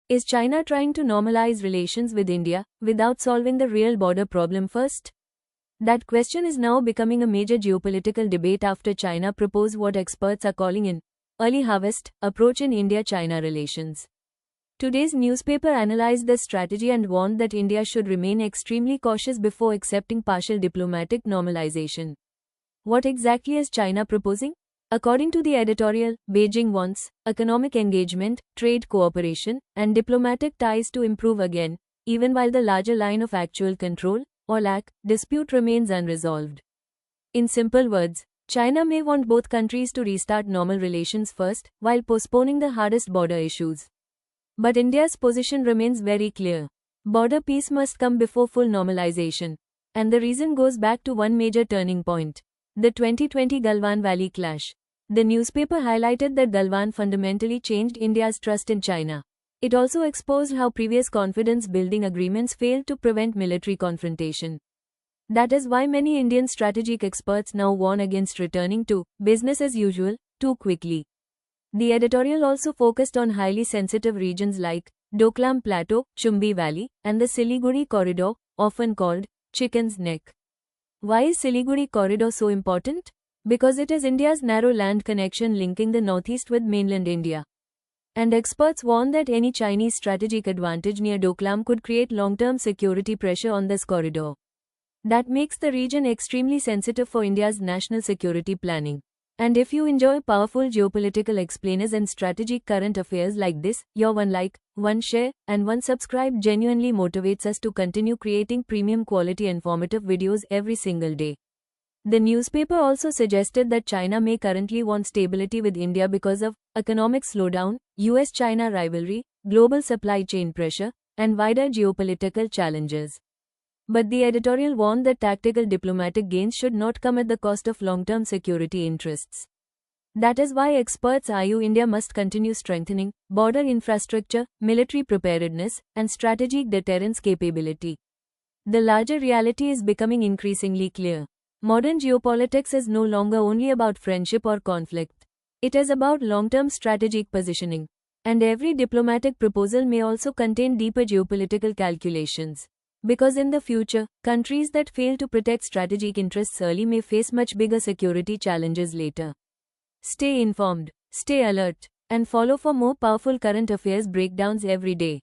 Is China trying to normalize relations with India without solving the real border problem first? That question is now becoming a major geopolitical debate after China proposed what experts are calling an early harvest approach in India-China relations. Today's newspaper analyzed the strategy and warned that India should remain extremely cautious before accepting partial diplomatic normalization. What exactly is China proposing? According to the editorial, Beijing wants economic engagement, trade cooperation, and diplomatic ties to improve again, even while the larger line of actual control, or lack, dispute remains unresolved. In simple words, China may want both countries to restart normal relations first, while postponing the hardest border issues. But India's position remains very clear. Border peace must come before full normalization. And the reason goes back to one major turning point: the 2020 Galwan Valley clash. The newspaper highlighted that Galwan fundamentally changed India's trust in China. It also exposed how previous confidence-building agreements failed to prevent military confrontation. That is why many Indian strategic experts now warn against returning to business as usual too quickly. The editorial also focused on highly sensitive regions like Doklam Plateau, Chumbi Valley, and the Siliguri Corridor, often called Chicken's Neck. Why is Siliguri Corridor so important? Because it is India's narrow land connection linking the northeast with mainland India. And experts warn that any Chinese strategic advantage near Doklam could create long-term security pressure on this corridor. That makes the region extremely sensitive for India's national security planning. And if you enjoy powerful geopolitical explainers and strategic current affairs like this, your one like, one share, and one subscribe genuinely motivates us to continue creating premium quality informative videos every single day. The newspaper also suggested that China may currently want stability with India because of economic slowdown, US-China rivalry, global supply chain pressure, and wider geopolitical challenges. But the editorial warned that tactical diplomatic gains should not come at the cost of long-term security interests. That is why experts argue India must continue strengthening border infrastructure, military preparedness, and strategic deterrence capability. The larger reality is becoming increasingly clear. Modern geopolitics is no longer only about friendship or conflict. It is about long-term strategic positioning. And every diplomatic proposal may also contain deeper geopolitical calculations. Because in the future, countries that fail to protect strategic interests early may face much bigger security challenges later. Stay informed, stay alert, and follow for more powerful current affairs breakdowns every day.